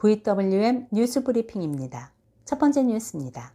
VWM 뉴스 브리핑입니다. 첫 번째 뉴스입니다.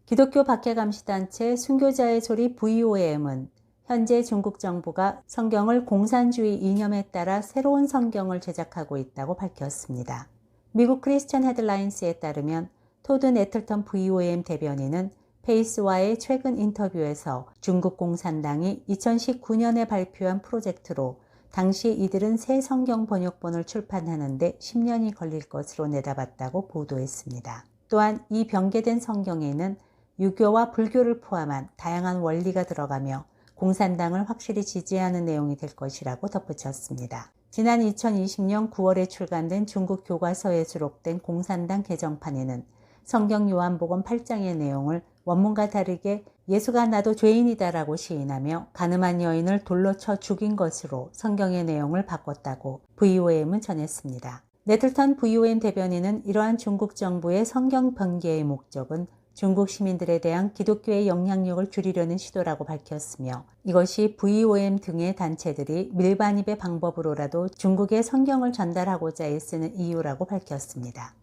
기독교 박해감시단체 순교자의 소리 VOM은 현재 중국 정부가 성경을 공산주의 이념에 따라 새로운 성경을 제작하고 있다고 밝혔습니다. 미국 크리스천 헤드라인스에 따르면 토드 네틀턴 VOM 대변인은 페이스와의 최근 인터뷰에서 중국 공산당이 2019년에 발표한 프로젝트로 당시 이들은 새 성경 번역본을 출판하는데 10년이 걸릴 것으로 내다봤다고 보도했습니다. 또한 이 변개된 성경에는 유교와 불교를 포함한 다양한 원리가 들어가며 공산당을 확실히 지지하는 내용이 될 것이라고 덧붙였습니다. 지난 2020년 9월에 출간된 중국 교과서에 수록된 공산당 개정판에는 성경 요한복음 8장의 내용을 원문과 다르게 예수가 나도 죄인이다라고 시인하며 가늠한 여인을 돌로 쳐 죽인 것으로 성경의 내용을 바꿨다고 VOM은 전했습니다. 네틀턴 VOM 대변인은 이러한 중국 정부의 성경 변개의 목적은 중국 시민들에 대한 기독교의 영향력을 줄이려는 시도라고 밝혔으며 이것이 VOM 등의 단체들이 밀반입의 방법으로라도 중국의 성경을 전달하고자 애쓰는 이유라고 밝혔습니다.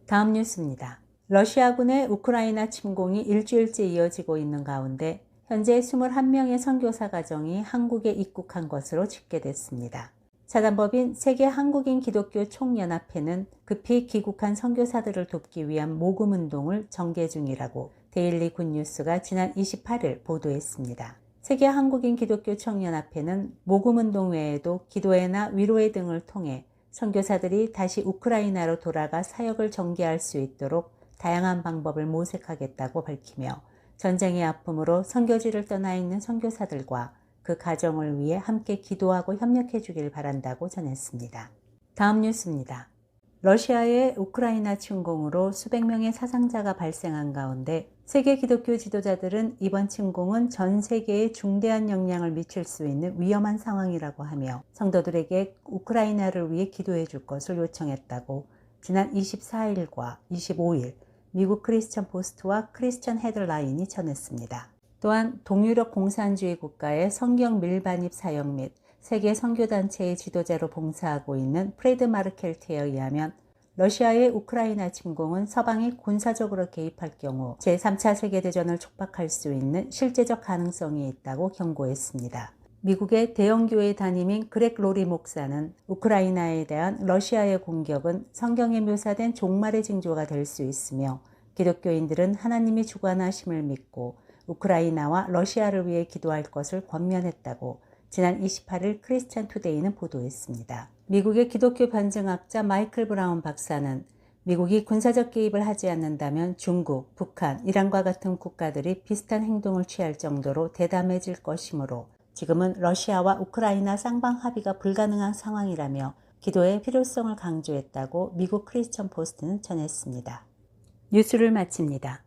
다음 뉴스입니다. 러시아군의 우크라이나 침공이 일주일째 이어지고 있는 가운데 현재 21명의 선교사 가정이 한국에 입국한 것으로 집계됐습니다. 사단법인 세계 한국인 기독교 총연합회는 급히 귀국한 선교사들을 돕기 위한 모금운동을 전개 중이라고 데일리 굿뉴스가 지난 28일 보도했습니다. 세계 한국인 기독교 총연합회는 모금운동 외에도 기도회나 위로회 등을 통해 선교사들이 다시 우크라이나로 돌아가 사역을 전개할 수 있도록 다양한 방법을 모색하겠다고 밝히며 전쟁의 아픔으로 선교지를 떠나 있는 선교사들과 그 가정을 위해 함께 기도하고 협력해 주길 바란다고 전했습니다. 다음 뉴스입니다. 러시아의 우크라이나 침공으로 수백 명의 사상자가 발생한 가운데 세계 기독교 지도자들은 이번 침공은 전 세계에 중대한 영향을 미칠 수 있는 위험한 상황이라고 하며 성도들에게 우크라이나를 위해 기도해 줄 것을 요청했다고 지난 24일과 25일 미국 크리스천 포스트와 크리스천 헤드라인이 전했습니다. 또한 동유럽 공산주의 국가의 성경 밀반입 사역 및 세계 선교단체의 지도자로 봉사하고 있는 프레드 마르켈트에 의하면 러시아의 우크라이나 침공은 서방이 군사적으로 개입할 경우 제3차 세계대전을 촉박할 수 있는 실제적 가능성이 있다고 경고했습니다. 미국의 대형교회 담임인 그렉 로리 목사는 우크라이나에 대한 러시아의 공격은 성경에 묘사된 종말의 징조가 될 수 있으며 기독교인들은 하나님이 주관하심을 믿고 우크라이나와 러시아를 위해 기도할 것을 권면했다고 지난 28일 크리스천 투데이는 보도했습니다. 미국의 기독교 변증학자 마이클 브라운 박사는 미국이 군사적 개입을 하지 않는다면 중국, 북한, 이란과 같은 국가들이 비슷한 행동을 취할 정도로 대담해질 것이므로 지금은 러시아와 우크라이나 쌍방 합의가 불가능한 상황이라며 기도의 필요성을 강조했다고 미국 크리스천 포스트는 전했습니다. 뉴스를 마칩니다.